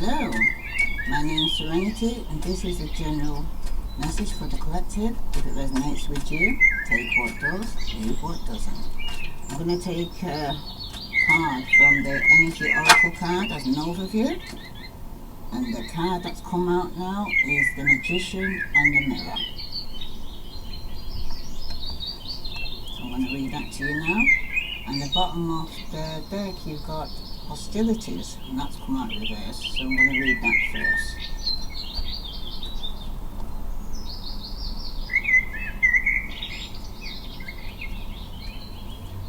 Hello, my name is Serenity, and this is a general message for the collective. If it resonates with you, take what does, leave what doesn't. I'm going to take a card from the Energy Oracle card as an overview, and the card that's come out now is the Magician and the Mirror. So I'm going to read that to you now. And the bottom of the deck you've got hostilities, and that's come out reverse, so I'm going to read that first.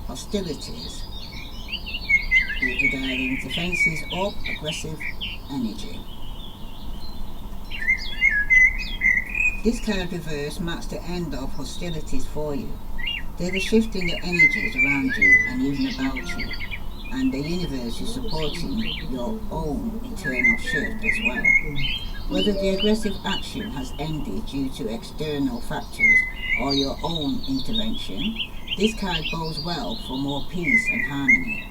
Hostilities is regarding defenses up, aggressive energy. This card reverse marks the end of hostilities for you. They're the shift in the energies around you and even about you, and the universe is supporting your own internal shift as well. Whether the aggressive action has ended due to external factors or your own intervention, this card bodes well for more peace and harmony.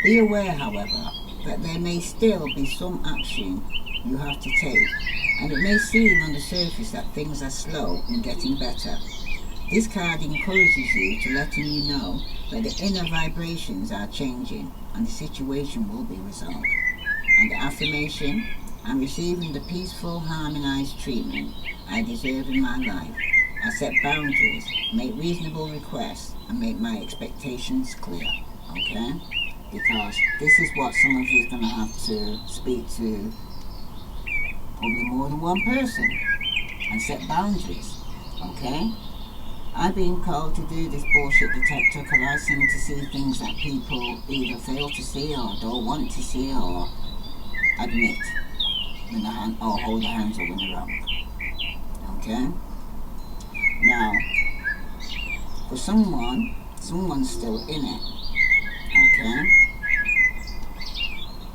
Be aware, however, that there may still be some action you have to take, and it may seem on the surface that things are slow in getting better. This card encourages you to letting you know that the inner vibrations are changing and the situation will be resolved. And the affirmation, I'm receiving the peaceful, harmonized treatment I deserve in my life. I set boundaries, make reasonable requests, and make my expectations clear. Okay? Because this is what some of you are going to have to speak to probably more than one person and set boundaries. Okay? I've been called to do this bullshit detector because I seem to see things that people either fail to see or don't want to see or admit when or hold their hands up when they're wrong. Okay? Now, for someone's still in it. Okay?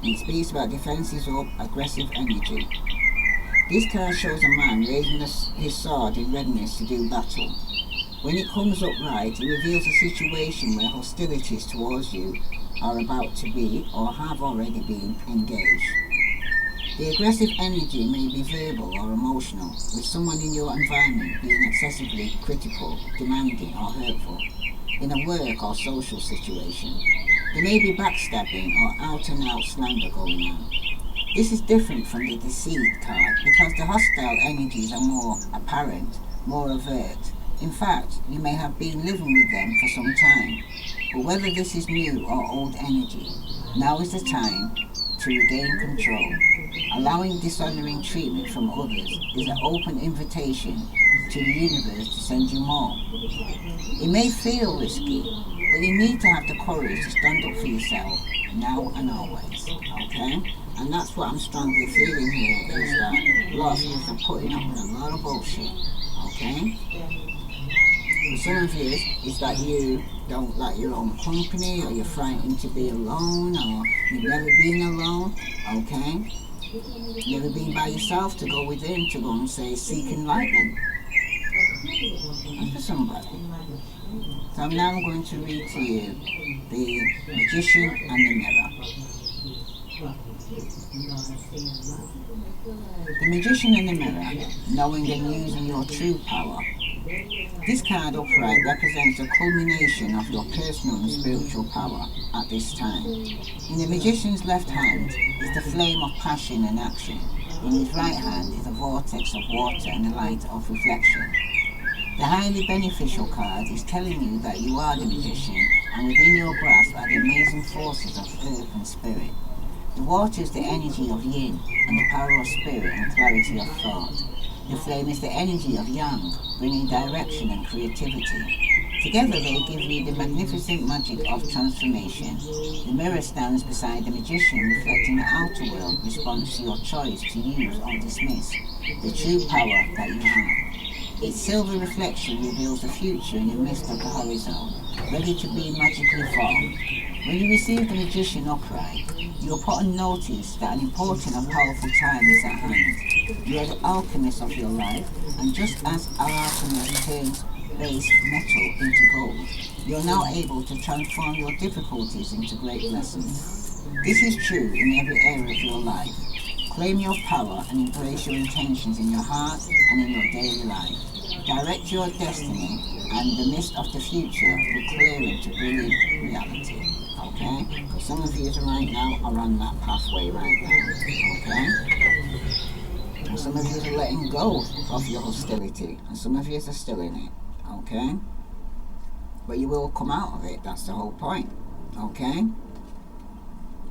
It speaks about defenses up, aggressive energy. This card shows a man raising his sword in readiness to do battle. When it comes up right, it reveals a situation where hostilities towards you are about to be or have already been engaged. The aggressive energy may be verbal or emotional, with someone in your environment being excessively critical, demanding or hurtful. In a work or social situation, there may be backstabbing or out-and-out slander going on. This is different from the deceit card because the hostile energies are more apparent, more overt. In fact, you may have been living with them for some time, but whether this is new or old energy, now is the time to regain control. Allowing dishonoring treatment from others is an open invitation to the universe to send you more. It may feel risky, but you need to have the courage to stand up for yourself now and always, okay? And that's what I'm strongly feeling here, is that a lot of you are putting up with a lot of bullshit, okay? For some of you, it's that you don't like your own company, or you're frightened to be alone, or you've never been alone, okay? Never been by yourself to go within, to go and say, seek enlightenment. And for somebody. So now I'm going to read to you the Magician and the Mirror. The Magician and the Mirror, knowing and using your true power. This card upright represents the culmination of your personal and spiritual power at this time. In the Magician's left hand is the flame of passion and action. In his right hand is a vortex of water and a light of reflection. The highly beneficial card is telling you that you are the Magician, and within your grasp are the amazing forces of earth and spirit. The water is the energy of yin and the power of spirit and clarity of thought. The flame is the energy of yang, bringing direction and creativity. Together they give you the magnificent magic of transformation. The mirror stands beside the Magician, reflecting the outer world response to your choice to use or dismiss the true power that you have. Its silver reflection reveals the future in the midst of the horizon, ready to be magically formed. When you receive the Magician upright, you are put on notice that an important and powerful time is at hand. You are the alchemist of your life, and just as our alchemist turns base metal into gold, you are now able to transform your difficulties into great lessons. This is true in every area of your life. Claim your power and embrace your intentions in your heart and in your daily life. Direct your destiny, and the mist of the future will clear into brilliant reality. Okay? Because some of you right now are on that pathway right now. Okay? And some of you are letting go of your hostility, and some of you are still in it. Okay? But you will come out of it. That's the whole point. Okay?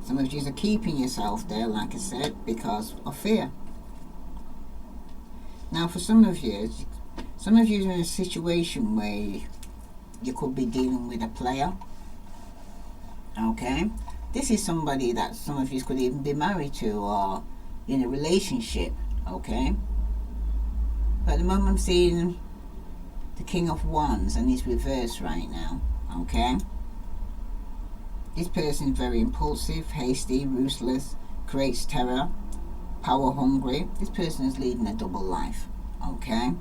Some of you are keeping yourself there, like I said, because of fear. Now, for some of you are in a situation where you could be dealing with a player. Okay? This is somebody that some of you could even be married to or in a relationship. Okay? But at the moment I'm seeing the King of Wands and he's reversed right now. Okay? This person is very impulsive, hasty, ruthless, creates terror, power hungry. This person is leading a double life. Okay?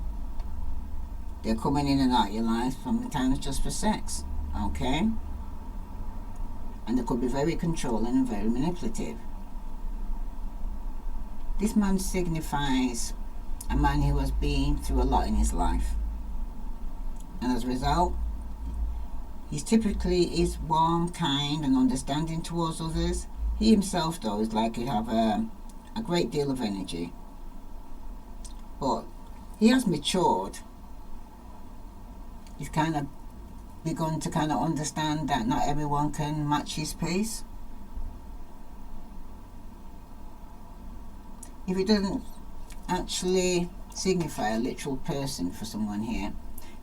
They're coming in and out of your life sometimes just for sex. Okay? And they could be very controlling and very manipulative. This man signifies a man who has been through a lot in his life. And as a result, he typically is warm, kind, and understanding towards others. He himself, though, is likely to have a great deal of energy. But he has matured. He's kind of begun to kind of understand that not everyone can match his pace. If it doesn't actually signify a literal person for someone here,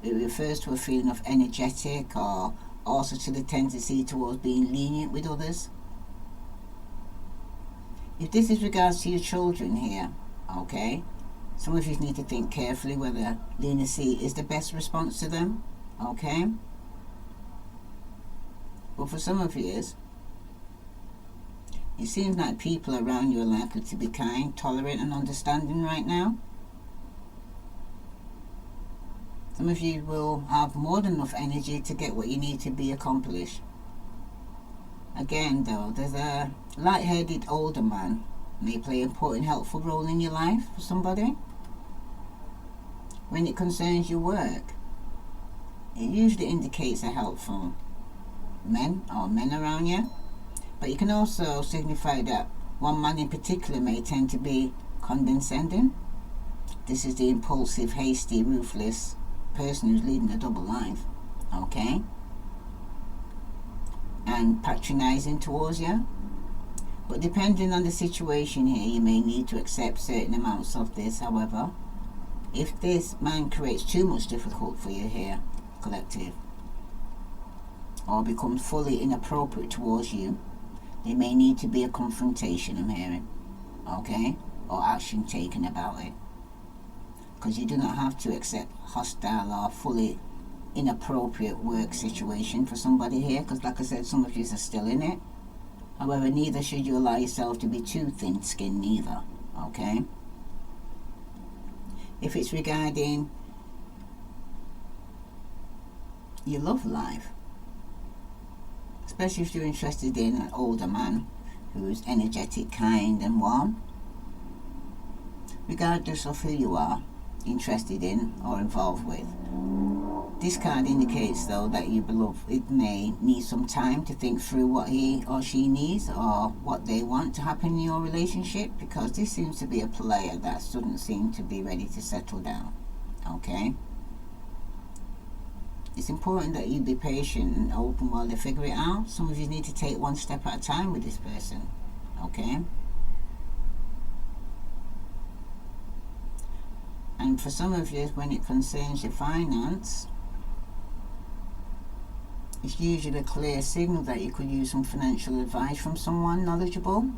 it refers to a feeling of energetic or also to the tendency towards being lenient with others. If this is regards to your children here, okay, some of you need to think carefully whether leniency is the best response to them, okay? But for some of you, it seems like people around you are likely to be kind, tolerant and understanding right now. Some of you will have more than enough energy to get what you need to be accomplished. Again though, there's a light-headed older man may play an important, helpful role in your life for somebody. When it concerns your work, it usually indicates a help from men or men around you. But it can also signify that one man in particular may tend to be condescending. This is the impulsive, hasty, ruthless person who's leading a double life, okay? And patronizing towards you. But depending on the situation here, you may need to accept certain amounts of this. However, if this man creates too much difficulty for you here, collective, or becomes fully inappropriate towards you, there may need to be a confrontation, I'm hearing, okay? Or action taken about it. Because you do not have to accept hostile or fully inappropriate work situation for somebody here, because like I said, some of you are still in it. However, neither should you allow yourself to be too thin-skinned neither, okay? If it's regarding your love life, especially if you're interested in an older man who's energetic, kind and warm, regardless of who you are interested in or involved with. This card indicates though that your beloved may need some time to think through what he or she needs or what they want to happen in your relationship, because this seems to be a player that doesn't seem to be ready to settle down, okay? It's important that you be patient and open while they figure it out. Some of you need to take one step at a time with this person, okay? And for some of you, when it concerns your finance, it's usually a clear signal that you could use some financial advice from someone knowledgeable,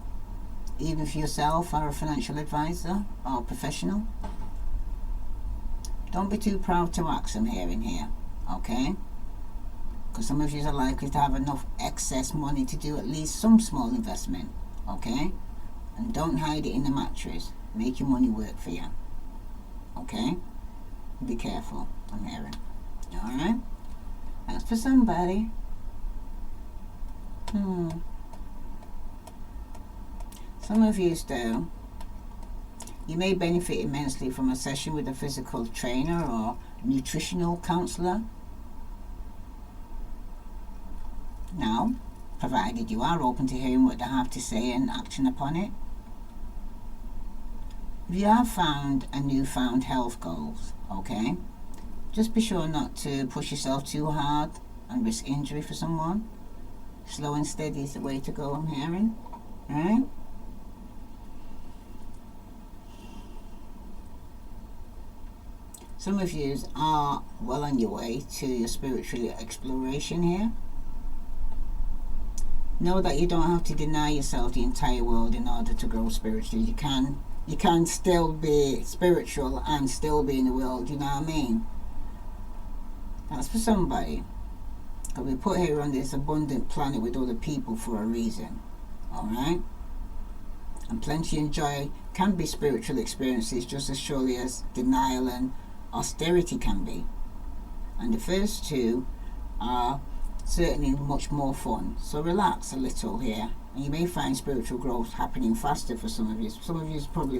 even if yourself are a financial advisor or professional. Don't be too proud to ask them here and here, okay? Because some of you are likely to have enough excess money to do at least some small investment, okay? And don't hide it in the mattress. Make your money work for you, okay? Be careful, I'm hearing. Alright? That's for somebody. Some of you still You may benefit immensely from a session with a physical trainer or nutritional counselor. Now, provided you are open to hearing what they have to say and action upon it. If you have found a newfound health goals, okay, just be sure not to push yourself too hard and risk injury for someone. Slow and steady is the way to go, I'm hearing. Right? Some of you are well on your way to your spiritual exploration here. Know that you don't have to deny yourself the entire world in order to grow spiritually. You can still be spiritual and still be in the world, you know what I mean? That's for somebody. Because we're put here on this abundant planet with other people for a reason. Alright? And plenty of joy can be spiritual experiences just as surely as denial and austerity can be. And the first two are certainly much more fun. So relax a little here. And you may find spiritual growth happening faster for some of you. Some of you is probably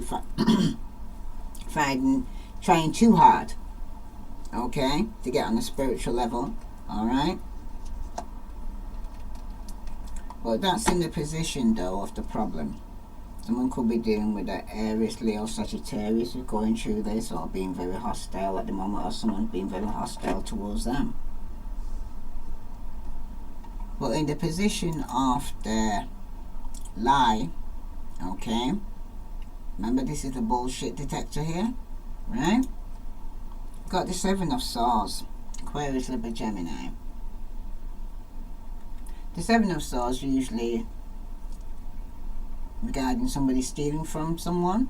finding trying too hard, okay, to get on a spiritual level. Alright? But that's in the position though of the problem. Someone could be dealing with an Aries, Leo, Sagittarius who's going through this, or being very hostile at the moment, or someone's being very hostile towards them. But in the position of the lie, okay, remember this is the bullshit detector here, right? Got the Seven of Swords, Aquarius, Libra, Gemini. The Seven of Swords usually regarding somebody stealing from someone,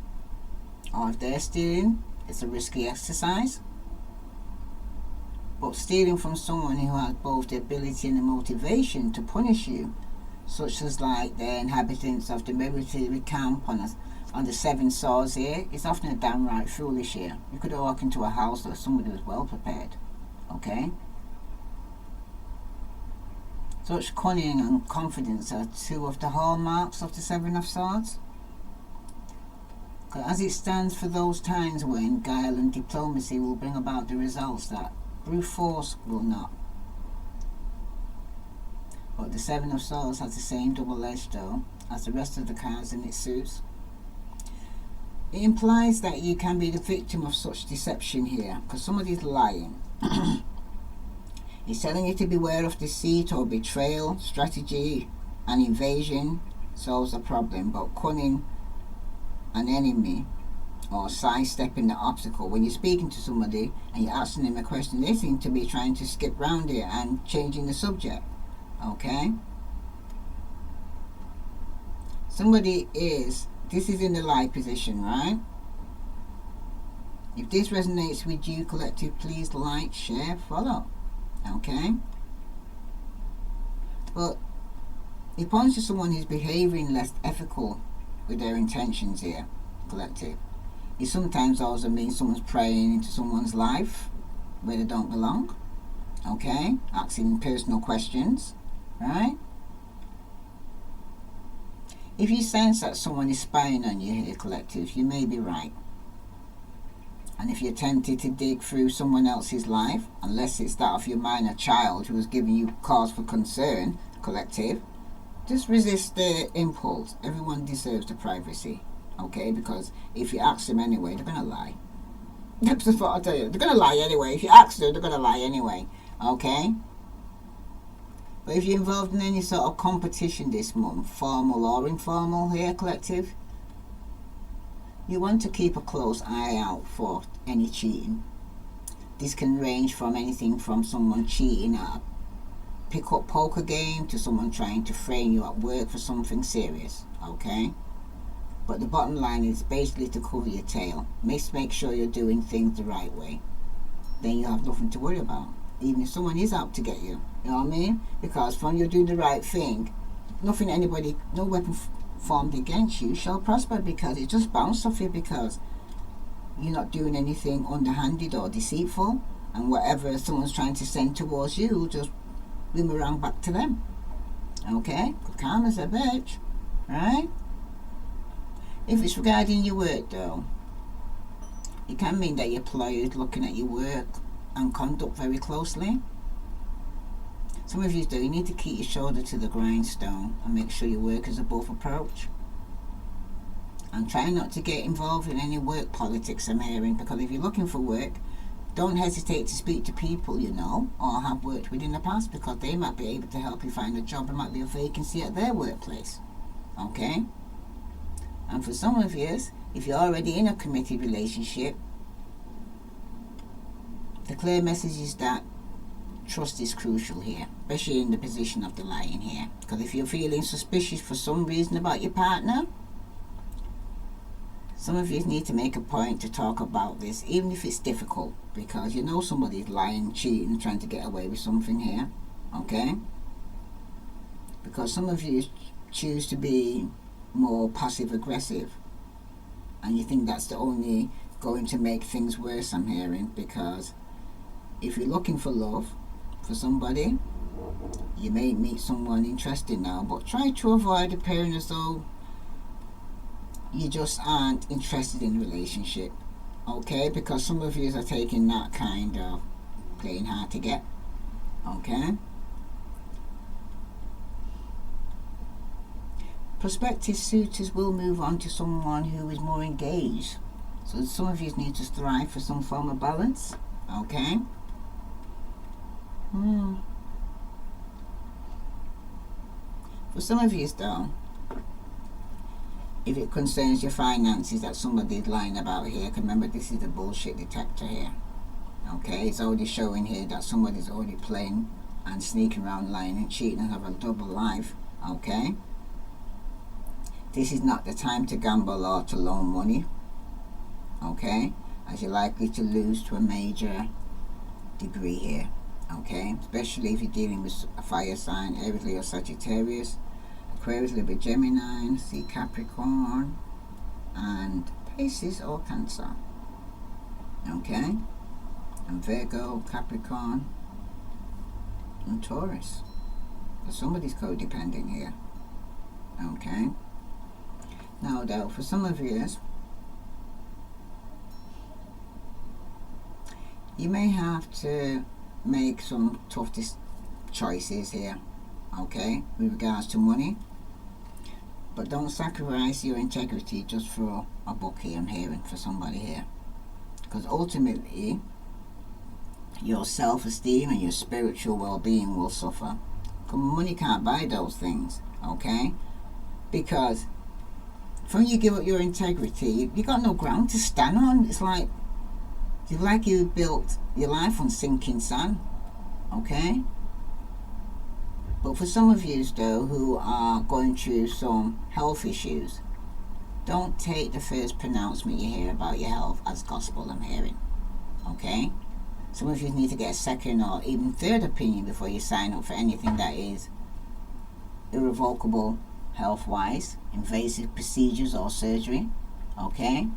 or if they're stealing, it's a risky exercise. But stealing from someone who has both the ability and the motivation to punish you, such as like the inhabitants of the military camp on the Seven Swords here, is often a downright foolish here. You could walk into a house that somebody was well prepared, okay? Such cunning and confidence are two of the hallmarks of the Seven of Swords. As it stands for those times when guile and diplomacy will bring about the results that brute force will not. But the Seven of Swords has the same double edge though as the rest of the cards in its suits. It implies that you can be the victim of such deception here, because somebody's lying. He's telling you to beware of deceit or betrayal, strategy and invasion solves the problem, but cunning an enemy or sidestepping the obstacle. When you're speaking to somebody and you're asking them a question, they seem to be trying to skip round it and changing the subject. Okay? This is in the lie position, right? If this resonates with you, collective, please like, share, follow. Okay? But it points to someone who's behaving less ethical with their intentions here, collective. It sometimes also means someone's preying into someone's life where they don't belong. Okay? Asking personal questions. Right? If you sense that someone is spying on you here, collective, you may be right. And if you're tempted to dig through someone else's life, unless it's that of your minor child who is giving you cause for concern, collective, just resist the impulse. Everyone deserves the privacy, okay? Because if you ask them anyway, they're going to lie. That's what I'll tell you. They're going to lie anyway. If you ask them, they're going to lie anyway, okay? But if you're involved in any sort of competition this month, formal or informal here, collective, you want to keep a close eye out for any cheating. This can range from anything from someone cheating at a pick-up poker game to someone trying to frame you at work for something serious, okay? But the bottom line is basically to cover your tail. Make sure you're doing things the right way. Then you have nothing to worry about. Even if someone is out to get you. You know what I mean? Because when you're doing the right thing, no weapon formed against you shall prosper, because it just bounced off you, because you're not doing anything underhanded or deceitful, and whatever someone's trying to send towards you will just boomerang back to them. Okay? Karma's a bitch. Right? If it's regarding your work though, It can mean that your employer is looking at your work and conduct very closely. Some of you do, you need to keep your shoulder to the grindstone and make sure your work is above reproach. And try not to get involved in any work politics I'm hearing, because if you're looking for work, don't hesitate to speak to people you know or have worked with in the past, because they might be able to help you find a job. There might be a vacancy at their workplace. Okay? And for some of you, if you're already in a committed relationship, the clear message is that trust is crucial here, especially in the position of the Lion here. Because if you're feeling suspicious for some reason about your partner, some of you need to make a point to talk about this, even if it's difficult, because you know somebody's lying, cheating, trying to get away with something here. Okay? Because some of you choose to be more passive aggressive, and you think that's the only going to make things worse, I'm hearing. Because if you're looking for love for somebody, you may meet someone interesting now, but try to avoid appearing as though you just aren't interested in the relationship. Okay? Because some of you are taking that kind of playing hard to get. Okay? Prospective suitors will move on to someone who is more engaged. So some of you need to strive for some form of balance. Okay? For some of you though, if it concerns your finances that somebody's lying about here, remember this is the bullshit detector here. Okay? It's already showing here that somebody's already playing and sneaking around, lying and cheating and have a double life. Okay? This is not the time to gamble or to loan money. Okay? As you're likely to lose to a major degree here. Okay? Especially if you're dealing with a fire sign, Aries, Leo, Sagittarius, Aquarius, Libra, Gemini, see Capricorn, and Pisces or Cancer. Okay? And Virgo, Capricorn, and Taurus. So somebody's codependent here. Okay? Now though, for some of you, you may have to make some tough choices here, okay, with regards to money. But don't sacrifice your integrity just for a buck here, I'm hearing, for somebody here. Because ultimately, your self-esteem and your spiritual well-being will suffer. Because money can't buy those things, okay? Because when you give up your integrity, you got no ground to stand on. It's like you built your life on sinking sand. Okay? But for some of you though who are going through some health issues, don't take the first pronouncement you hear about your health as gospel, I'm hearing. Okay? Some of you need to get a second or even third opinion before you sign up for anything that is irrevocable health-wise, invasive procedures or surgery. Okay?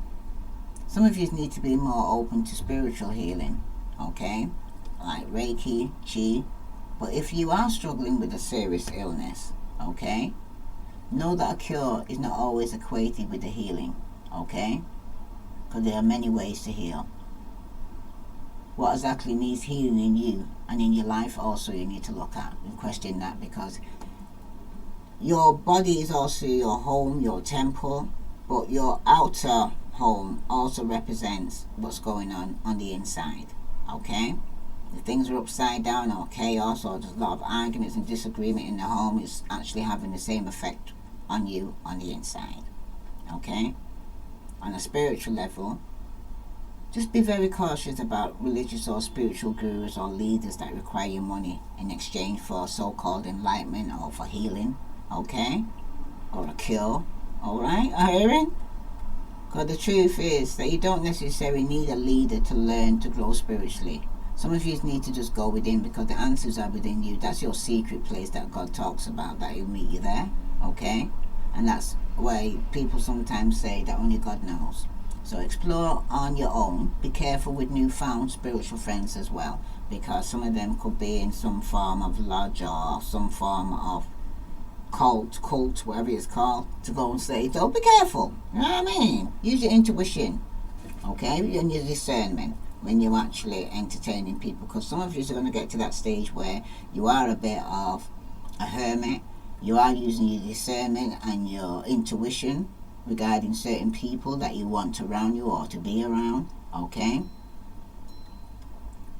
Some of you need to be more open to spiritual healing. Okay? Like Reiki, Chi. But if you are struggling with a serious illness, okay, know that a cure is not always equated with the healing. Okay? Because there are many ways to heal. What exactly needs healing in you and in your life also you need to look at and question that, because your body is also your home, your temple, but your outer home also represents what's going on the inside. Okay? If things are upside down or chaos or there's a lot of arguments and disagreement in the home, it's actually having the same effect on you on the inside. Okay? On a spiritual level, just be very cautious about religious or spiritual gurus or leaders that require your money in exchange for so-called enlightenment or for healing. Okay? Or a cure. Alright? Are you hearing? Because the truth is that you don't necessarily need a leader to learn to grow spiritually. Some of you need to just go within, because the answers are within you. That's your secret place that God talks about, that He'll meet you there. Okay? And that's why people sometimes say that only God knows. So explore on your own. Be careful with newfound spiritual friends as well, because some of them could be in some form of lodge or some form of cult, whatever it's called, to go and say, so be careful. You know what I mean? Use your intuition. okay, and your discernment when you're actually entertaining people, because some of you are going to get to that stage where you are a bit of a hermit. You are using your discernment and your intuition regarding certain people that you want around you or to be around, okay?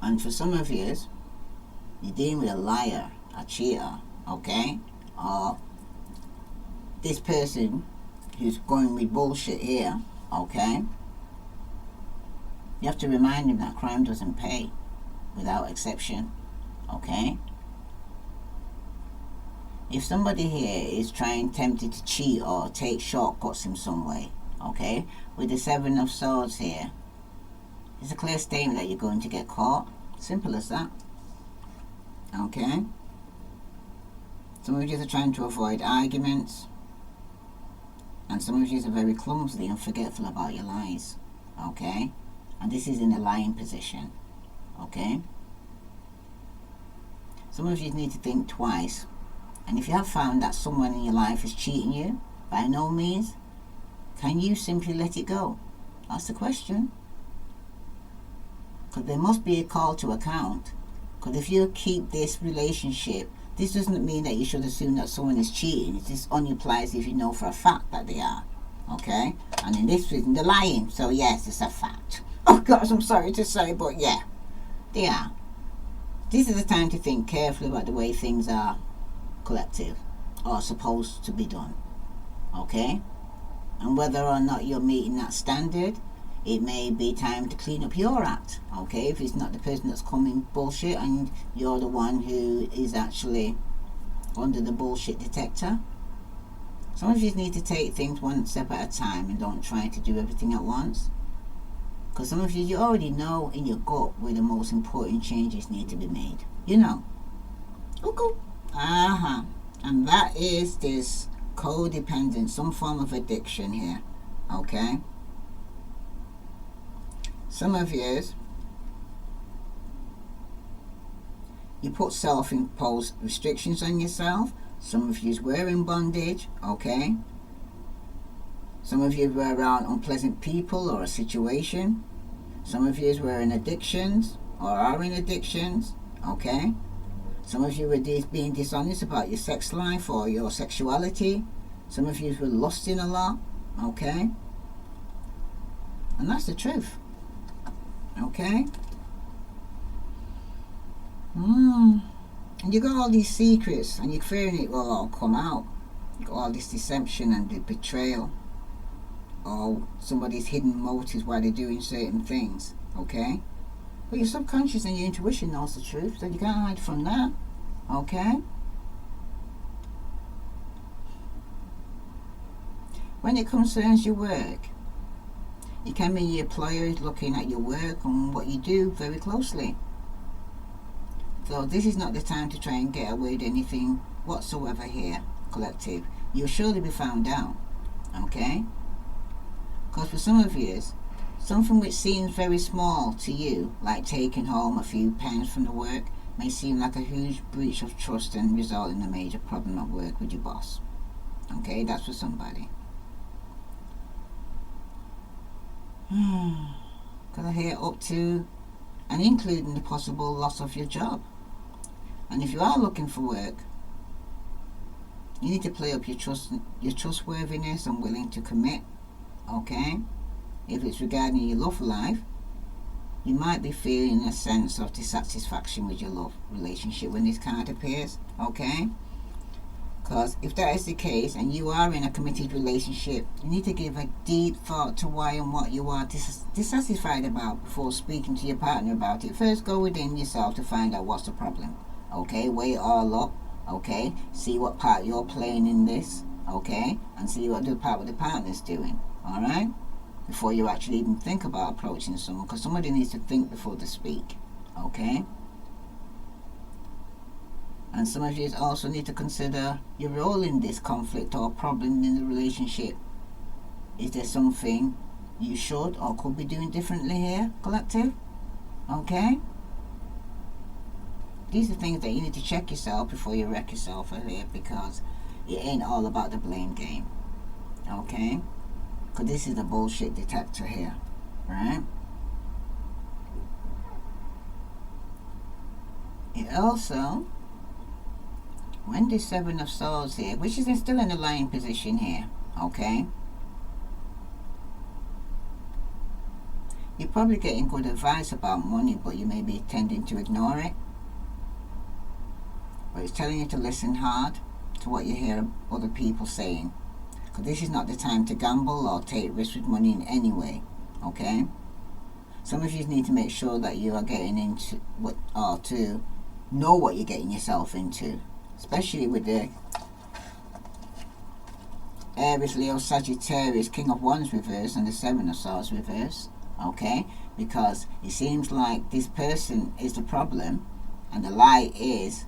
And for some of you, you're dealing with a liar, a cheater, okay? Or this person who's going with bullshit here, okay? You have to remind him that crime doesn't pay, without exception, okay? If somebody here is tempted to cheat or take shortcuts in some way, okay, with the Seven of Swords here, it's a clear statement that you're going to get caught. Simple as that, okay? Some of you are trying to avoid arguments, and some of you are very clumsy and forgetful about your lies, okay? And this is in a lying position, okay? Some of you need to think twice. And if you have found that someone in your life is cheating you, by no means, can you simply let it go? That's the question. Because there must be a call to account. Because if you keep this relationship, this doesn't mean that you should assume that someone is cheating. It just only applies if you know for a fact that they are. Okay? And in this reason, they're lying. So yes, it's a fact. Oh gosh, I'm sorry to say, but yeah, they are. This is the time to think carefully about the way things are, collective, or supposed to be done, okay? And whether or not you're meeting that standard, it may be time to clean up your act, okay? If it's not the person that's coming bullshit and you're the one who is actually under the bullshit detector. Some of you need to take things one step at a time and don't try to do everything at once. Because some of you already know in your gut where the most important changes need to be made. You know. Okay. And that is this codependent, some form of addiction here, okay? Some of you put self-imposed restrictions on yourself. Some of you were in bondage, okay? Some of you were around unpleasant people or a situation. Some of you were in addictions or are in addictions, okay? Some of you were being dishonest about your sex life or your sexuality. Some of you were lusting a lot, okay? And that's the truth, okay? And you got all these secrets and you're fearing it will all come out. You got all this deception and the betrayal, or somebody's hidden motives why they're doing certain things, okay? But your subconscious and your intuition knows the truth, so you can't hide from that, okay? When it concerns your work, it can mean your employer is looking at your work and what you do very closely. So this is not the time to try and get away with anything whatsoever here, collective. You'll surely be found out, okay? Because for some of you, something which seems very small to you, like taking home a few pence from the work, may seem like a huge breach of trust and result in a major problem at work with your boss. Okay, that's for somebody. Got to hear up to and including the possible loss of your job. And if you are looking for work, you need to play up your trustworthiness and willing to commit. Okay? If it's regarding your love life, you might be feeling a sense of dissatisfaction with your love relationship when this card appears. Okay? Because if that is the case and you are in a committed relationship, you need to give a deep thought to why and what you are dissatisfied about before speaking to your partner about it. First, go within yourself to find out what's the problem. Okay? Weigh it all up. Okay? See what part you're playing in this. Okay? And see what the part of the partner's doing. Alright? Before you actually even think about approaching someone, because somebody needs to think before they speak. Okay? And some of you also need to consider your role in this conflict or problem in the relationship. Is there something you should or could be doing differently here, collective? Okay? These are things that you need to check yourself before you wreck yourself here, because it ain't all about the blame game. Okay? Because this is the bullshit detector here. right? It also, when the Seven of Swords here, which is still in the lying position here, okay? You're probably getting good advice about money, but you may be tending to ignore it. But it's telling you to listen hard to what you hear other people saying. Because this is not the time to gamble or take risks with money in any way, okay? Some of you need to make sure that you are getting into what, or to know what you're getting yourself into. Especially with the Aries, Leo, Sagittarius, King of Wands reverse and the Seven of Swords reverse, okay? Because it seems like this person is the problem, and the lie is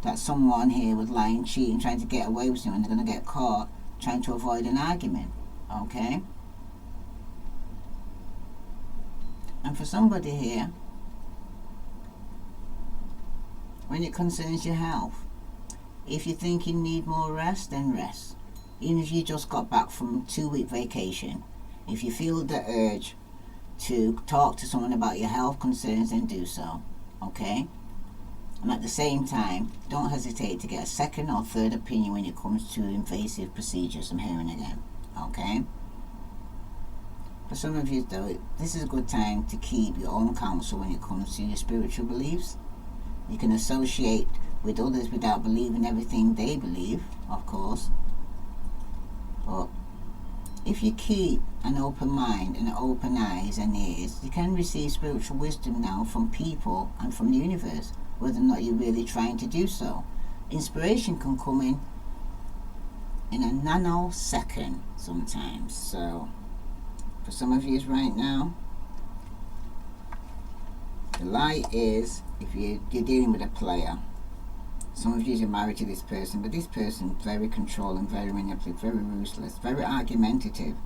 that someone here was lying, cheating, trying to get away with something, and they're going to get caught trying to avoid an argument, okay? And for somebody here, when it concerns your health, if you think you need more rest, then rest. Even if you just got back from a 2-week vacation, if you feel the urge to talk to someone about your health concerns, then do so, okay? And at the same time, don't hesitate to get a second or third opinion when it comes to invasive procedures. I'm hearing again, okay? For some of you though, this is a good time to keep your own counsel when it comes to your spiritual beliefs. You can associate with others without believing everything they believe, of course. But if you keep an open mind and open eyes and ears, you can receive spiritual wisdom now from people and from the universe, whether or not you're really trying to do so. Inspiration can come in a nanosecond sometimes. So for some of you right now, the lie is, if you're dealing with a player, some of you are married to this person, but this person is very controlling, very manipulative, very ruthless, very argumentative,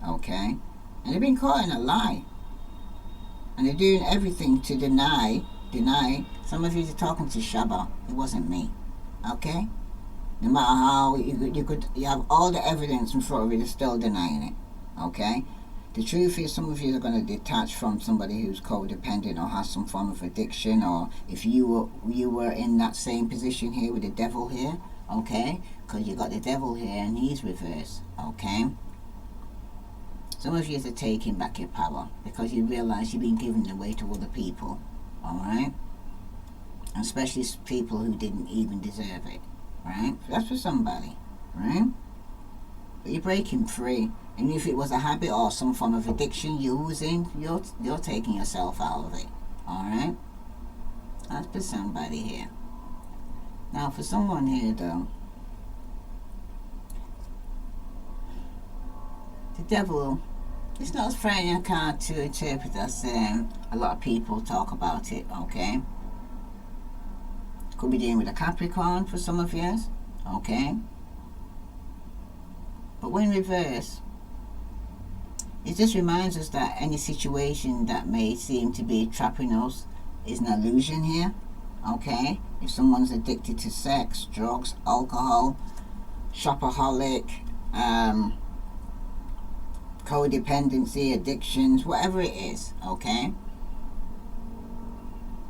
okay? And they've been caught in a lie. And they're doing everything to deny. Some of you are talking to Shaba, it wasn't me, okay? No matter how, you have all the evidence in front of you, they're still denying it, okay? The truth is, some of you are going to detach from somebody who's codependent or has some form of addiction, or if you were in that same position here with the devil here, okay? Because you got the devil here and he's reversed, okay? Some of you are taking back your power because you realize you've been giving it away to other people, alright? And especially people who didn't even deserve it, right? That's for somebody, right? But you're breaking free. And if it was a habit or some form of addiction using, you're taking yourself out of it. Alright? That's for somebody here. Now for someone here though, the devil, it's not as frightening a card to interpret as a lot of people talk about it, okay? Could be dealing with a Capricorn for some of you, okay? But when reversed, it just reminds us that any situation that may seem to be trapping us is an illusion here, okay? If someone's addicted to sex, drugs, alcohol, shopaholic, codependency, addictions, whatever it is, okay?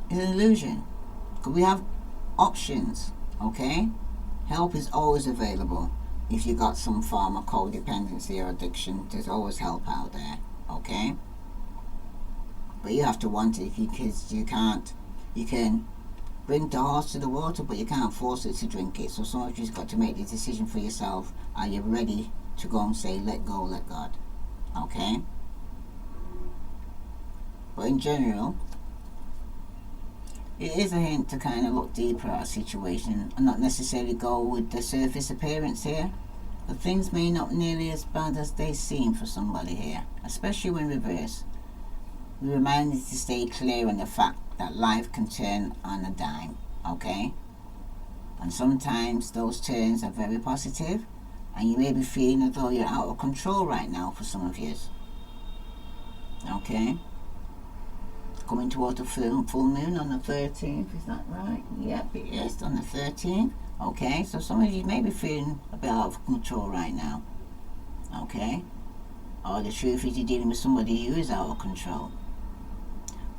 It's an illusion. Because we have options, okay? Help is always available. If you got some form of codependency or addiction, there's always help out there, okay? But you have to want it, because you can't, you can bring the horse to the water, but you can't force it to drink it. So some of you've got to make the decision for yourself. Are you ready to go and say, let go, let God, okay? But in general, it is a hint to kind of look deeper at a situation and not necessarily go with the surface appearance here. But things may not nearly as bad as they seem for somebody here, especially when reversed. We're reminded to stay clear on the fact that life can turn on a dime, okay? And sometimes those turns are very positive, and you may be feeling as though you're out of control right now for some of you, okay? Coming towards the full moon on the 13th, is that right? Yep, it is on the 13th. Okay, so some of you may be feeling a bit out of control right now. Okay, or the truth is you're dealing with somebody who is out of control.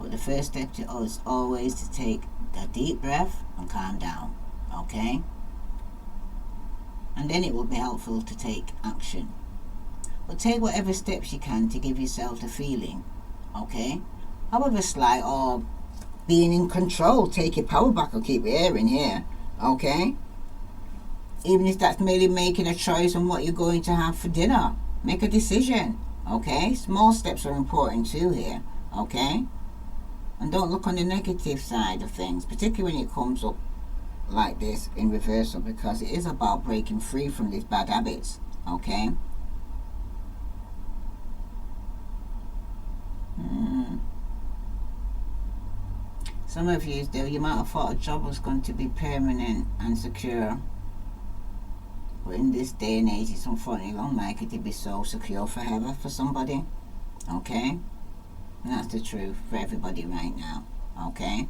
But the first step is always to take a deep breath and calm down, okay? And then it will be helpful to take action. But take whatever steps you can to give yourself the feeling, okay? However slight, or being in control, take your power back, or keep your air in here, okay? Even if that's merely making a choice on what you're going to have for dinner, make a decision, okay? Small steps are important too here, okay? And don't look on the negative side of things, particularly when it comes up like this in reversal, because it is about breaking free from these bad habits, okay? Some of you, though, you might have thought a job was going to be permanent and secure, but in this day and age it's unfortunately unlikely to be so secure forever for somebody, okay? And that's the truth for everybody right now, okay?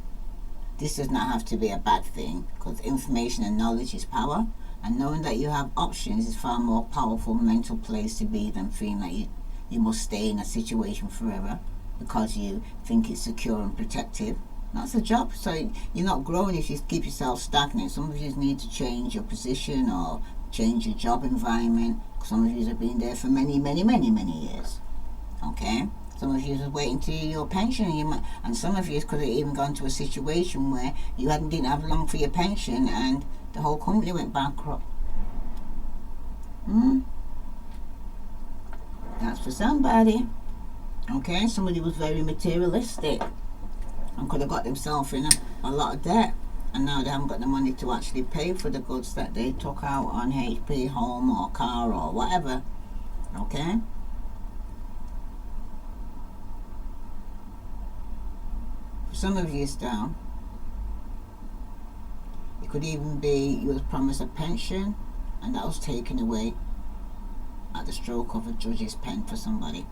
This does not have to be a bad thing, because information and knowledge is power, and knowing that you have options is far more powerful mental place to be than feeling like you must stay in a situation forever because you think it's secure and protective. That's a job, so you're not growing if you keep yourself stagnant. Some of you need to change your position or change your job environment. Some of you have been there for many years, okay? Some of you are waiting to your pension, and some of you could have even gone to a situation where you didn't have long for your pension and the whole company went bankrupt. That's for somebody, okay? Somebody was very materialistic and could have got themselves in a lot of debt, and now they haven't got the money to actually pay for the goods that they took out on HP, home or car or whatever, okay? For some of you down, it could even be you was promised a pension and that was taken away at the stroke of a judge's pen for somebody.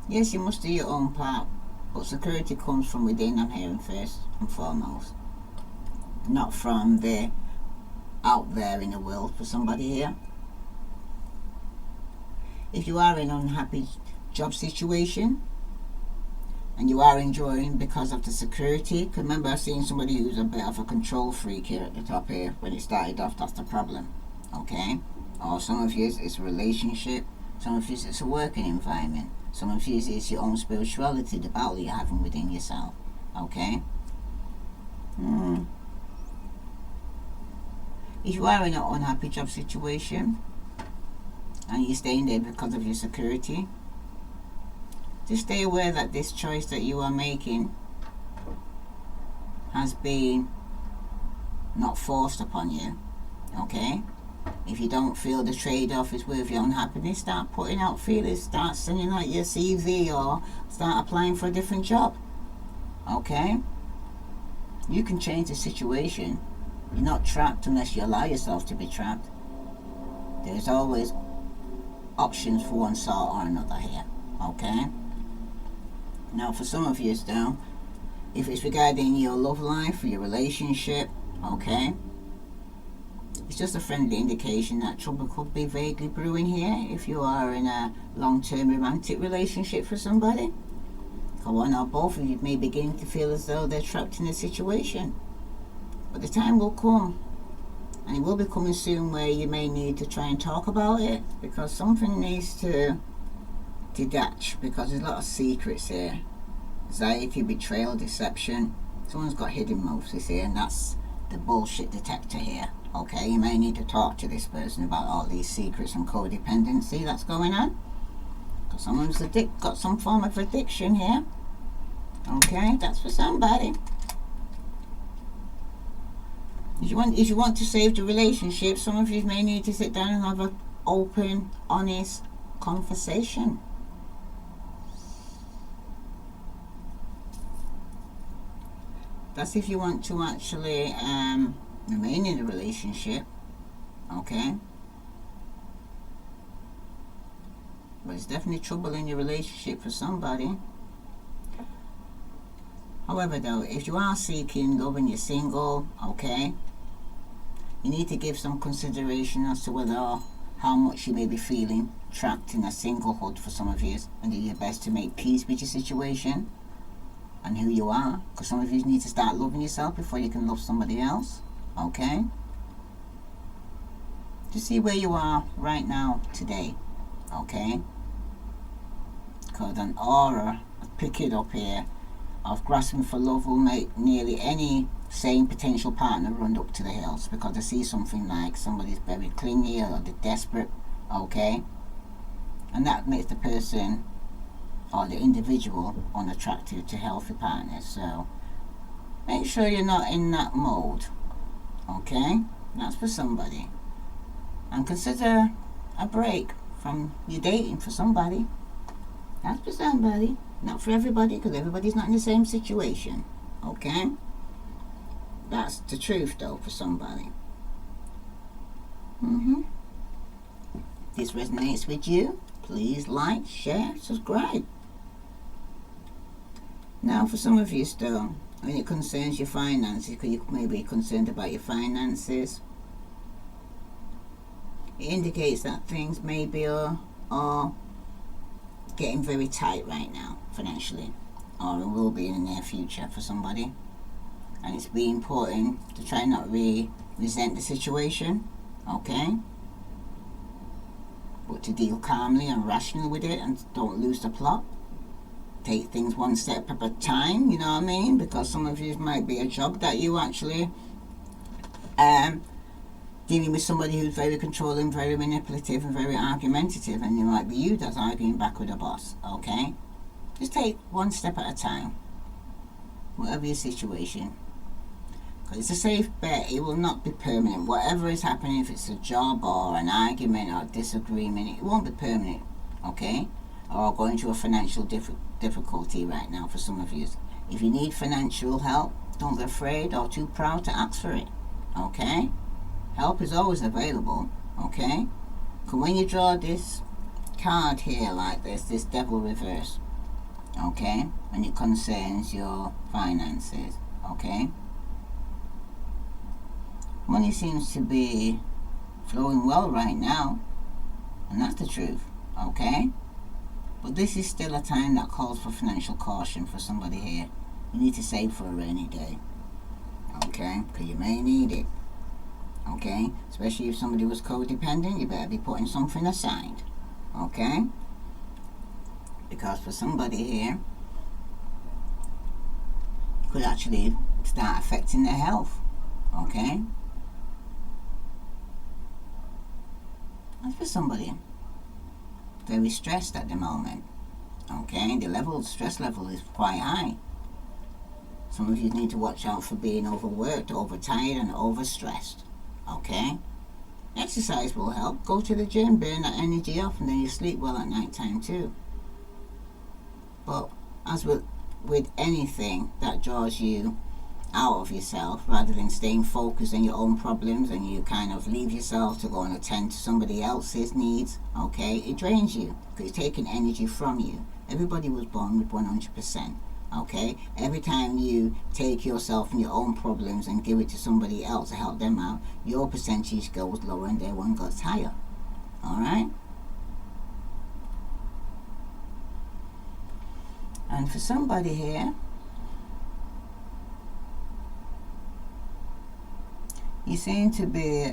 Yes, you must do your own part, but security comes from within, I'm hearing, first and foremost, not from the out there in the world for somebody here. If you are in an unhappy job situation and you are enjoying because of the security, because remember I've seen somebody who's a bit of a control freak here at the top here. When it started off, that's the problem, okay? Or some of you it's a relationship, some of you it's a working environment, some of you it's your own spirituality, the battle you're having within yourself, okay? If you are in an unhappy job situation and you're staying there because of your security, just stay aware that this choice that you are making has been not forced upon you, okay? If you don't feel the trade-off is worth your own happiness, start putting out feelers, start sending out your CV or start applying for a different job, okay? You can change the situation. You're not trapped unless you allow yourself to be trapped. There's always options for one sort or another here, okay? Now for some of you down, if it's regarding your love life or your relationship, okay, it's just a friendly indication that trouble could be vaguely brewing here if you are in a long-term romantic relationship for somebody. One or both of you may begin to feel as though they're trapped in a situation. But the time will come, and it will be coming soon, where you may need to try and talk about it, because something needs to detach, because there's a lot of secrets here. Anxiety, betrayal, deception. Someone's got hidden motives here, and that's the bullshit detector here, okay? You may need to talk to this person about all these secrets and codependency that's going on, because someone's got some form of addiction here, okay? That's for somebody. If you want to save the relationship, some of you may need to sit down and have an open, honest conversation. That's if you want to actually remain in a relationship, okay? But it's definitely trouble in your relationship for somebody. However though, if you are seeking love and you're single, okay, you need to give some consideration as to whether how much you may be feeling trapped in a singlehood for some of you, and do your best to make peace with your situation and who you are, because some of you need to start loving yourself before you can love somebody else. Okay? Just see where you are right now today. Okay? Because an aura, pick it up here, of grasping for love will make nearly any sane potential partner run up to the hills, because I see something like somebody's very clingy or they're desperate. Okay? And that makes the person or the individual unattractive to healthy partners. So make sure you're not in that mode. Okay? That's for somebody. And consider a break from your dating for somebody. That's for somebody. Not for everybody, because everybody's not in the same situation. Okay? That's the truth, though, for somebody. If this resonates with you, please like, share, subscribe. Now, for some of you still, when it concerns your finances, because you may be concerned about your finances, it indicates that things maybe are getting very tight right now, financially, or it will be in the near future for somebody. And it's really important to try not resent the situation, okay? But to deal calmly and rationally with it and don't lose the plot. Take things one step at a time, you know what I mean? Because some of you might be a job that you actually dealing with somebody who's very controlling, very manipulative and very argumentative, and it might be you that's arguing back with a boss, okay? Just take one step at a time, whatever your situation. Because it's a safe bet, it will not be permanent. Whatever is happening, if it's a job or an argument or disagreement, it won't be permanent, okay? Or going through a financial difficulty right now for some of you. If you need financial help, don't be afraid or too proud to ask for it, okay? Help is always available, okay? Because when you draw this card here like this devil reverse, okay? And it concerns your finances, okay? Money seems to be flowing well right now, and that's the truth, okay? But this is still a time that calls for financial caution for somebody here. You need to save for a rainy day, okay? Because you may need it, okay? Especially if somebody was codependent, you better be putting something aside, okay? Because for somebody here, it could actually start affecting their health, okay? That's for somebody very stressed at the moment, okay? The stress level is quite high. Some of you need to watch out for being overworked, overtired and overstressed, okay? Exercise will help. Go to the gym, burn that energy off, and then you sleep well at night time too. But as with anything that draws you out of yourself, rather than staying focused on your own problems, and you kind of leave yourself to go and attend to somebody else's needs, okay, it drains you because it's taking energy from you. Everybody was born with 100%, okay? Every time you take yourself and your own problems and give it to somebody else to help them out, your percentage goes lower and their one goes higher, all right? And for somebody here, you seem to be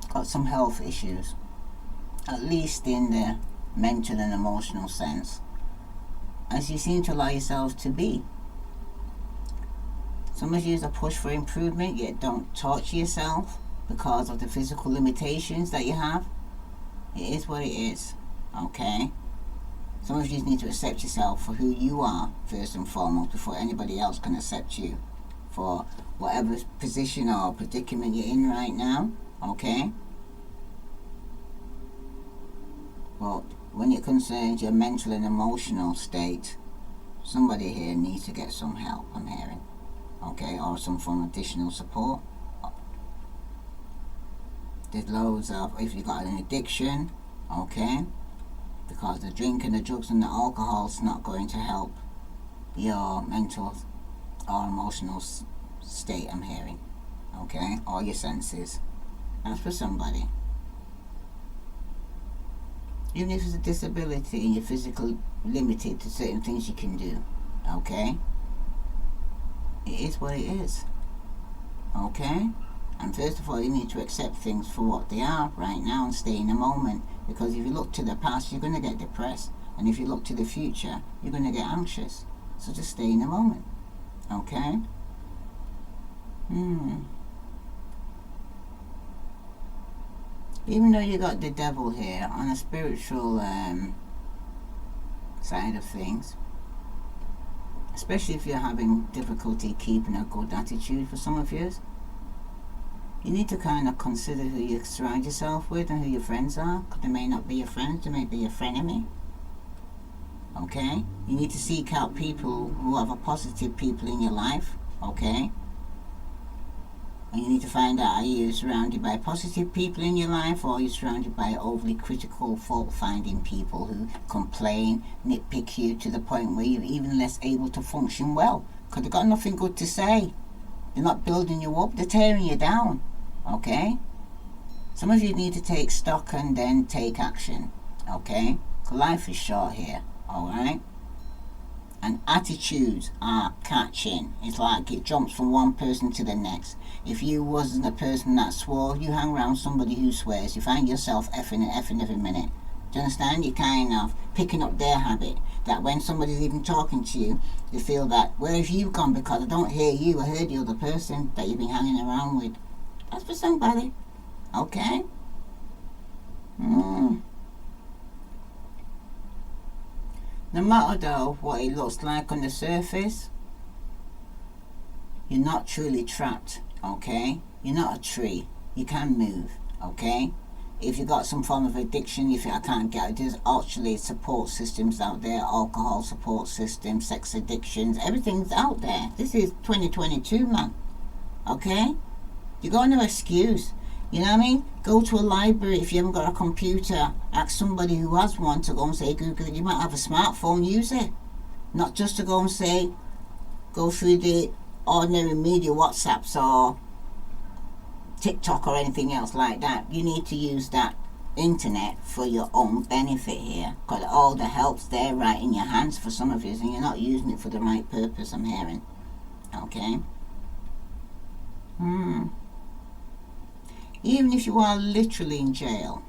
got some health issues, at least in the mental and emotional sense, as you seem to allow yourself to be. Some of you is a push for improvement, yet don't torture yourself because of the physical limitations that you have. It is what it is, okay? Some of you need to accept yourself for who you are, first and foremost, before anybody else can accept you for whatever position or predicament you're in right now, okay? But when it concerns your mental and emotional state, somebody here needs to get some help, I'm hearing, okay? Or some form of additional support. There's loads of, if you've got an addiction, okay? Because the drink and the drugs and the alcohol is not going to help your mental or emotional state, I'm hearing, okay? All your senses. That's for somebody. Even if it's a disability and you're physically limited to certain things you can do, okay? It is what it is, okay? And first of all, you need to accept things for what they are right now and stay in the moment. Because if you look to the past, you're going to get depressed. And if you look to the future, you're going to get anxious. So just stay in the moment, okay? Even though you got the devil here, on a spiritual side of things, especially if you're having difficulty keeping a good attitude for some of you, you need to kind of consider who you surround yourself with and who your friends are, because they may not be your friends, they may be your frenemy. Okay? You need to seek out people who have a positive people in your life, okay? And you need to find out, are you surrounded by positive people in your life, or are you surrounded by overly critical, fault-finding people who complain, nitpick you to the point where you're even less able to function well, because they've got nothing good to say. They're not building you up, they're tearing you down. Okay? Some of you need to take stock and then take action. Okay? Life is short here. Alright? And attitudes are catching. It's like it jumps from one person to the next. If you wasn't a person that swore, you hang around somebody who swears, you find yourself effing and effing every minute. Do you understand? You're kind of picking up their habit. That when somebody's even talking to you, you feel that, where have you gone? Because I don't hear you, I heard the other person that you've been hanging around with. That's for somebody. Okay? No matter though what it looks like on the surface, you're not truly trapped, okay? You're not a tree. You can move, okay? If you've got some form of addiction, you think I can't get it, there's actually support systems out there, alcohol support systems, sex addictions, everything's out there. This is 2022, man, okay? You got no excuse. You know what I mean? Go to a library. If you haven't got a computer, ask somebody who has one to go and say, Google. You might have a smartphone, use it. Not just to go and say, go through the ordinary media, WhatsApps or TikTok or anything else like that. You need to use that internet for your own benefit here. Because all the help's there right in your hands for some of you, and you're not using it for the right purpose, I'm hearing. Okay? Even if you are literally in jail,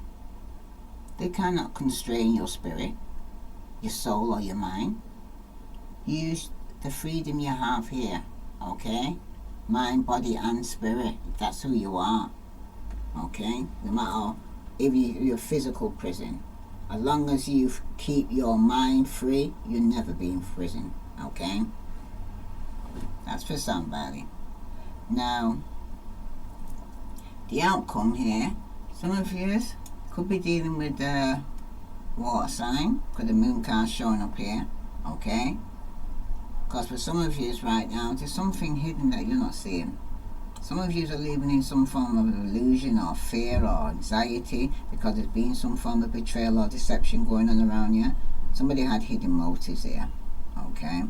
they cannot constrain your spirit, your soul, or your mind. Use the freedom you have here, okay? Mind, body, and spirit. That's who you are, okay? No matter if you're a physical prison, as long as you keep your mind free, you'll never be in prison, okay? That's for somebody. Now, the outcome here, some of you could be dealing with the water sign, because the moon card's showing up here, okay? Because for some of you right now, there's something hidden that you're not seeing. Some of you are living in some form of illusion or fear or anxiety because there's been some form of betrayal or deception going on around you. Somebody had hidden motives here, okay?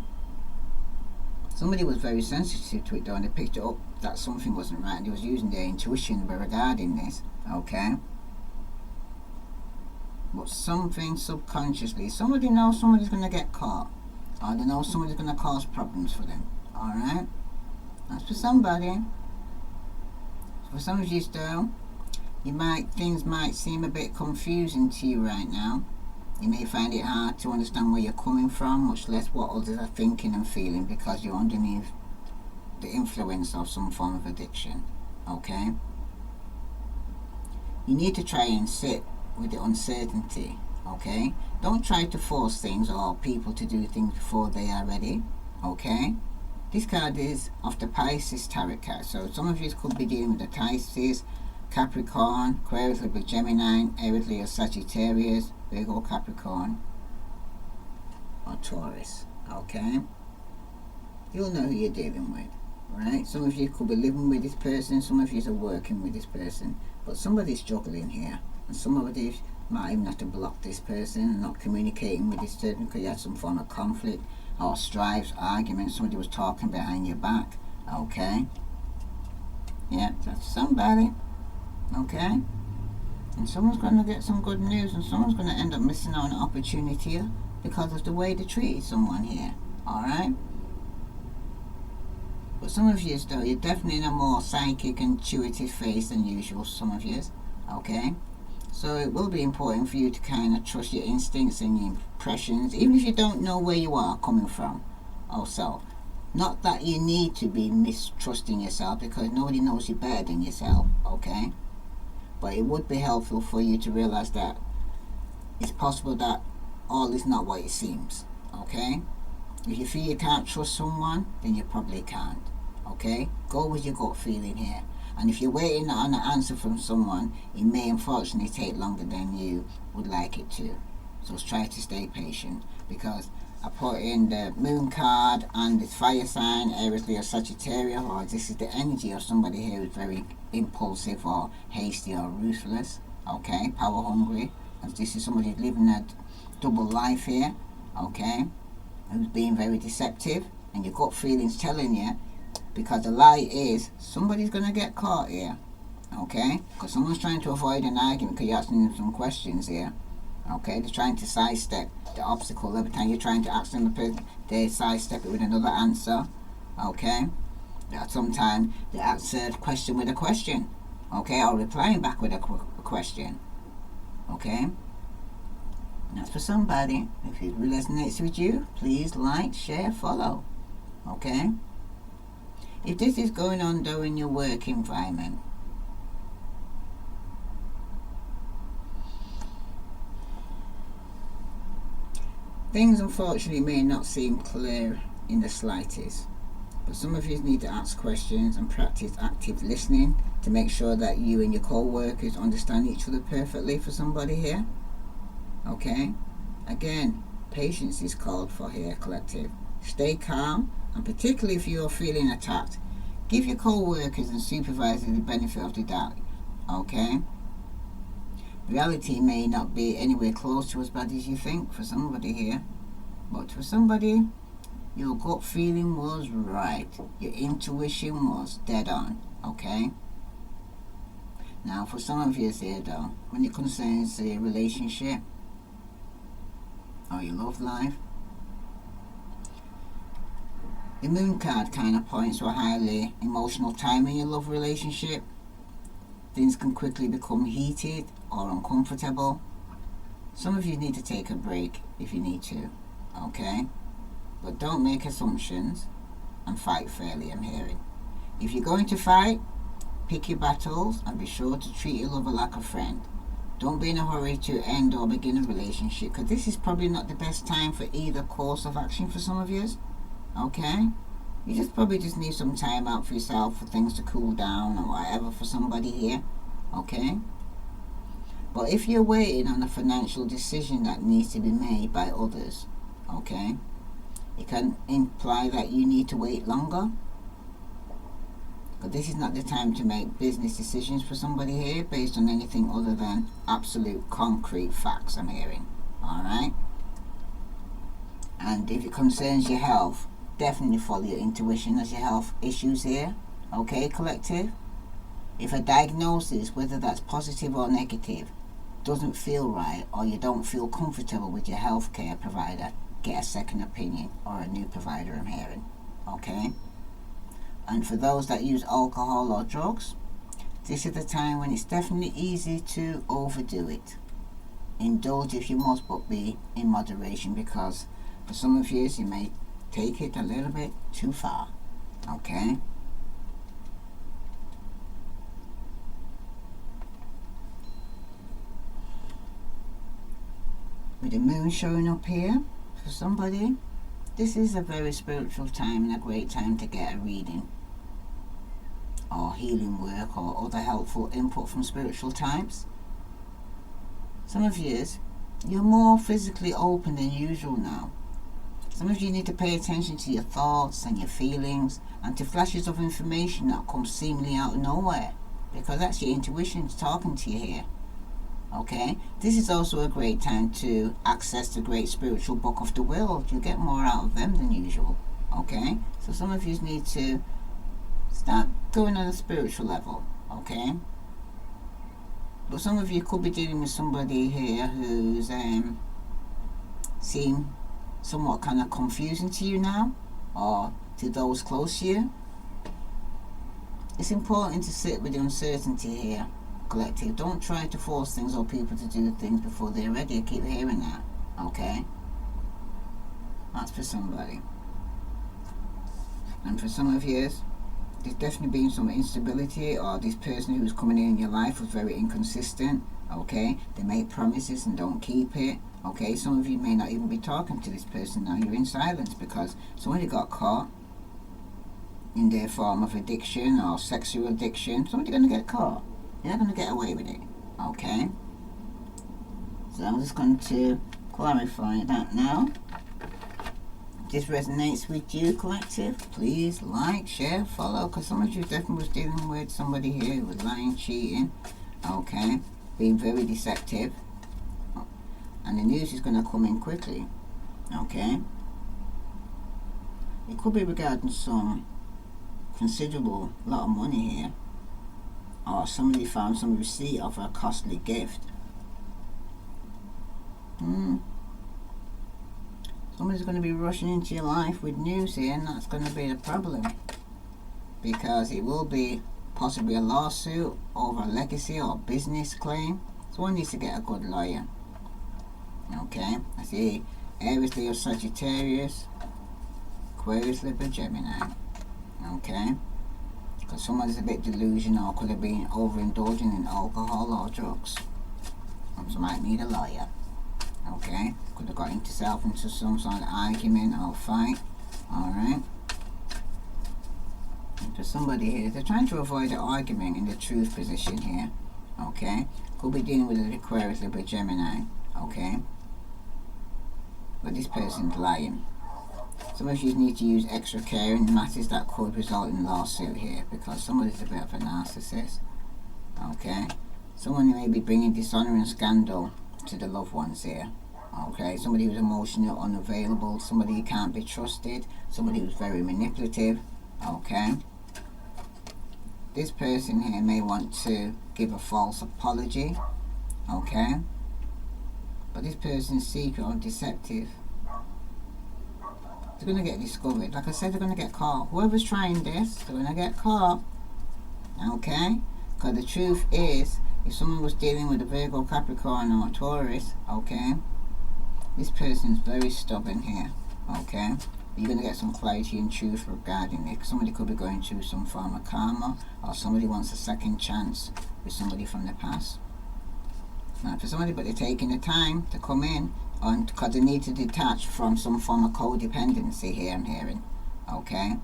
Somebody was very sensitive to it though, and they picked it up that something wasn't right, and they was using their intuition regarding this, okay? But something subconsciously, somebody knows somebody's going to get caught, or they know somebody's going to cause problems for them, alright? That's for somebody. For some of you though, things might seem a bit confusing to you right now. You may find it hard to understand where you're coming from, much less what others are thinking and feeling, because you're underneath the influence of some form of addiction, okay? You need to try and sit with the uncertainty, okay? Don't try to force things or people to do things before they are ready, okay? This card is of the Pisces tarot card, so some of you could be dealing with the Pisces, Capricorn, Aquarius, Libra, Gemini, Aries, Leo, Sagittarius, Virgo, Capricorn, or Taurus, okay? You'll know who you're dealing with, right? Some of you could be living with this person, some of you are working with this person, but somebody's struggling here, and some of you might even have to block this person and not communicating with this person because you had some form of conflict or strife, argument, somebody was talking behind your back, okay? Yeah, that's somebody. Okay? And someone's going to get some good news, and someone's going to end up missing out on an opportunity because of the way they treated someone here. Alright? But some of you, though, you're definitely in a more psychic, intuitive phase than usual, some of you. Okay? So it will be important for you to kind of trust your instincts and your impressions, even if you don't know where you are coming from. Also, not that you need to be mistrusting yourself, because nobody knows you better than yourself, okay? But it would be helpful for you to realize that it's possible that all is not what it seems, okay? If you feel you can't trust someone, then you probably can't, okay? Go with your gut feeling here. And if you're waiting on an answer from someone, it may unfortunately take longer than you would like it to. So try to stay patient, because I put in the moon card and the fire sign, Aries, Leo, Sagittarius, or this is the energy of somebody here who's very impulsive or hasty or ruthless, okay, power hungry. And this is somebody living a double life here, okay, who's being very deceptive, and your gut feeling's telling you, because the lie is somebody's going to get caught here, okay, because someone's trying to avoid an argument because you're asking them some questions here. Okay, they're trying to sidestep the obstacle. Every time you're trying to ask them a person, they sidestep it with another answer. Okay, sometimes they answer the question with a question. Okay, or replying back with a question. Okay, and that's for somebody. If it resonates with you, please like, share, follow. Okay, if this is going on though in your work environment, things unfortunately may not seem clear in the slightest, but some of you need to ask questions and practice active listening to make sure that you and your co-workers understand each other perfectly for somebody here. Okay? Again, patience is called for here, collective. Stay calm, and particularly if you're feeling attacked, give your co-workers and supervisors the benefit of the doubt. Okay? Reality may not be anywhere close to as bad as you think for somebody here, but for somebody, your gut feeling was right. Your intuition was dead on, okay? Now, for some of you here, though, when it concerns a relationship or your love life, the moon card kind of points to a highly emotional time in your love relationship. Things can quickly become heated or uncomfortable. Some of you need to take a break if you need to, okay? But don't make assumptions and fight fairly, I'm hearing. If you're going to fight, pick your battles and be sure to treat your lover like a friend. Don't be in a hurry to end or begin a relationship, because this is probably not the best time for either course of action for some of you, okay? You probably just need some time out for yourself, for things to cool down or whatever for somebody here, okay? But if you're waiting on a financial decision that needs to be made by others, okay, it can imply that you need to wait longer. But this is not the time to make business decisions for somebody here based on anything other than absolute concrete facts, I'm hearing, alright? And if it concerns your health, definitely follow your intuition as your health issues here, okay, collective? If a diagnosis, whether that's positive or negative, doesn't feel right, or you don't feel comfortable with your healthcare provider, get a second opinion or a new provider, I'm hearing, okay? And for those that use alcohol or drugs, this is the time when it's definitely easy to overdo it. Indulge if you must, but be in moderation, because for some of you may take it a little bit too far, okay? With the moon showing up here for somebody, this is a very spiritual time and a great time to get a reading or healing work or other helpful input from spiritual types. Some of you, you're more physically open than usual now. Some of you need to pay attention to your thoughts and your feelings and to flashes of information that come seemingly out of nowhere, because that's your intuition talking to you here. Okay, this is also a great time to access the great spiritual book of the world. You get more out of them than usual. Okay, so some of you need to Start going on a spiritual level, okay? But some of you could be dealing with somebody here who's seem somewhat kind of confusing to you now, or to those close to you. It's important to sit with the uncertainty here, collective. Don't try to force things or people to do things before they're ready. I keep hearing that, okay? That's for somebody. And for some of you, there's definitely been some instability, or this person who's coming in your life was very inconsistent, okay? They make promises and don't keep it, okay? Some of you may not even be talking to this person now. You're in silence because somebody got caught in their form of addiction or sexual addiction. Somebody's going to get caught. You're not going to get away with it, okay? So I'm just going to clarify that now. This resonates with you, collective, please like, share, follow, because some of you definitely was dealing with somebody here who was lying, cheating, okay, being very deceptive, and the news is going to come in quickly, okay. It could be regarding some considerable lot of money here, or somebody found some receipt of a costly gift. Somebody's going to be rushing into your life with news here, and that's going to be the problem, because it will be possibly a lawsuit over a legacy or business claim. So one needs to get a good lawyer, okay. I see Aries, Leo, Sagittarius, Aquarius, Libra, Gemini, okay, because someone's a bit delusional, could have been overindulging in alcohol or drugs, so might need a lawyer. Okay, could have got himself into some sort of argument or fight. Alright. For somebody here, they're trying to avoid an argument in the truth position here. Okay. Could be dealing with an Aquarius, Libra, Gemini. Okay. But this person's lying. Some of you need to use extra care in matters that could result in a lawsuit here, because somebody's a bit of a narcissist. Okay. Someone may be bringing dishonor and scandal to the loved ones here, okay. Somebody who's emotional, unavailable, somebody who can't be trusted, somebody who's very manipulative, okay. This person here may want to give a false apology, okay, but this person's secret or deceptive. They're going to get discovered. Like I said, they're going to get caught. Whoever's trying this, they're going to get caught, okay, because the truth is, if someone was dealing with a Virgo, Capricorn, or Taurus, okay, this person's very stubborn here, okay. You're going to get some clarity and truth regarding it. Somebody could be going through some form of karma, or somebody wants a second chance with somebody from the past. Now, for somebody, but they're taking the time to come in, because they need to detach from some form of codependency here, I'm hearing, okay,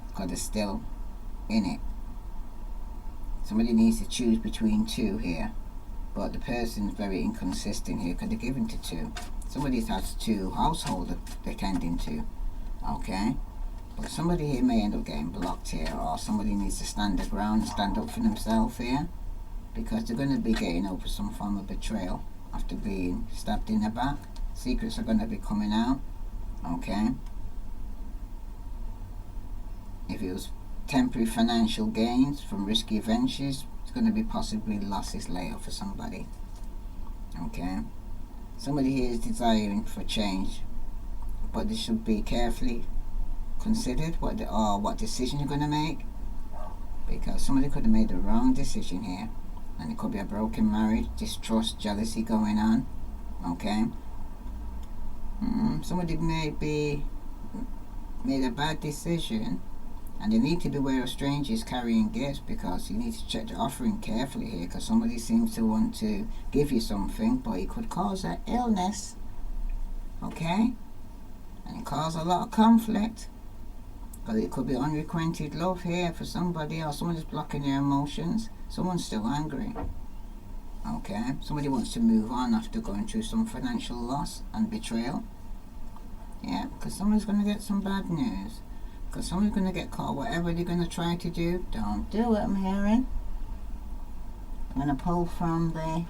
because they're still in it. Somebody needs to choose between two here, but the person's very inconsistent here because they're given to two. Somebody has two households they're tending to, okay, but somebody here may end up getting blocked here, or somebody needs to stand their ground and stand up for themselves here, because they're going to be getting over some form of betrayal after being stabbed in the back. Secrets are going to be coming out, okay. If it was temporary financial gains from risky ventures, it's going to be possibly losses later for somebody, okay. Somebody here is desiring for change, but they should be carefully considered what decision you're going to make, because somebody could have made the wrong decision here, and it could be a broken marriage, distrust, jealousy going on, okay. Somebody may be made a bad decision, and you need to beware of strangers carrying gifts, because you need to check the offering carefully here, because somebody seems to want to give you something, but it could cause an illness, okay, and it cause a lot of conflict, because it could be unrequited love here for somebody, or someone is blocking their emotions. Someone's still angry, okay. Somebody wants to move on after going through some financial loss and betrayal, yeah, because someone's going to get some bad news. Because someone's going to get caught. Whatever they're going to try to do, don't do it, I'm hearing. I'm going to pull from the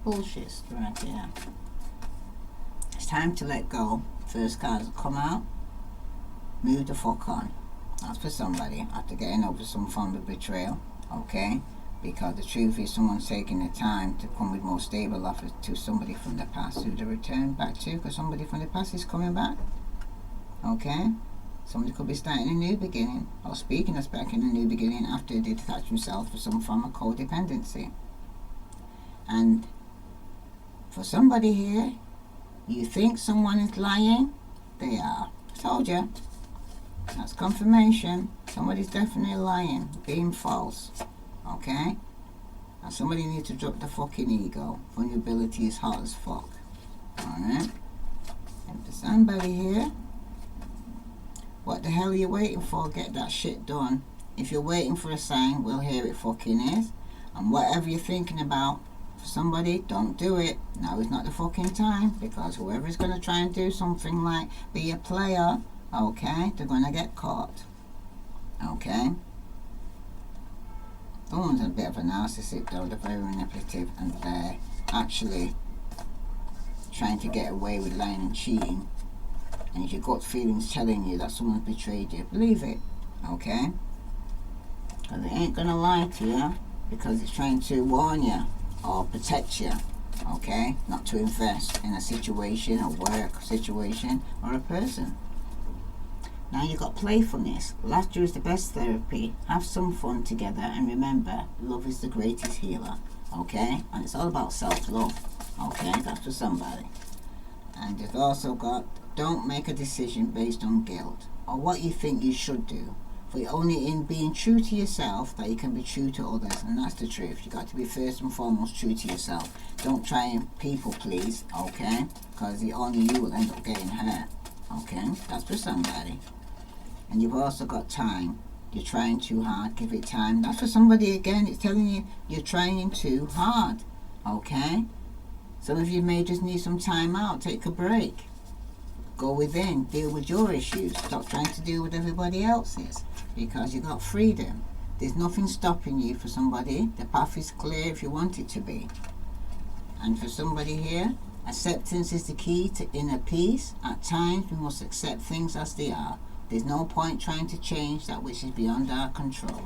bullshit right here. It's time to let go. First cards come out. Move the fuck on. That's for somebody after getting over some form of betrayal, okay? Because the truth is someone's taking the time to come with more stable offers to somebody from the past who they return back to, because somebody from the past is coming back, okay? Somebody could be starting a new beginning, or speaking of starting a new beginning after they detach themselves from some form of codependency. And for somebody here, you think someone is lying, they are. Told you. That's confirmation. Somebody's definitely lying, being false. Okay? And somebody needs to drop the fucking ego. Vulnerability is hot as fuck. Alright? And for somebody here, what the hell are you waiting for? Get that shit done. If you're waiting for a sign, well, here it fucking is. And whatever you're thinking about for somebody, don't do it. Now is not the fucking time, because whoever's going to try and do something like be a player, okay, they're going to get caught. Okay? Someone's a bit of a narcissist though. They're very manipulative, and they're actually trying to get away with lying and cheating. And if your gut feeling's telling you that someone's betrayed you, believe it. Okay? Because it ain't going to lie to you, because it's trying to warn you or protect you. Okay? Not to invest in a situation, a work situation, or a person. Now you've got playfulness. Laughter is the best therapy. Have some fun together, and remember, love is the greatest healer. Okay? And it's all about self-love. Okay? That's for somebody. And you've also got, don't make a decision based on guilt or what you think you should do. For only in being true to yourself that you can be true to others, and that's the truth. You got to be first and foremost true to yourself. Don't try and people please, okay? Because only you will end up getting hurt. Okay? That's for somebody. And you've also got time. You're trying too hard. Give it time. That's for somebody again. It's telling you you're trying too hard. Okay? Some of you may just need some time out. Take a break. Go within. Deal with your issues. Stop trying to deal with everybody else's. Because you got freedom. There's nothing stopping you for somebody. The path is clear if you want it to be. And for somebody here, acceptance is the key to inner peace. At times we must accept things as they are. There's no point trying to change that which is beyond our control.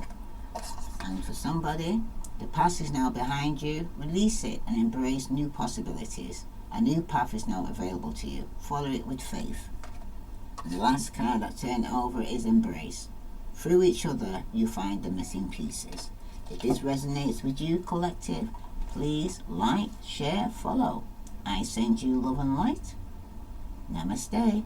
And for somebody, the past is now behind you. Release it and embrace new possibilities. A new path is now available to you. Follow it with faith. And the last card that turned over is embrace. Through each other, you find the missing pieces. If this resonates with you, collective, please like, share, follow. I send you love and light. Namaste.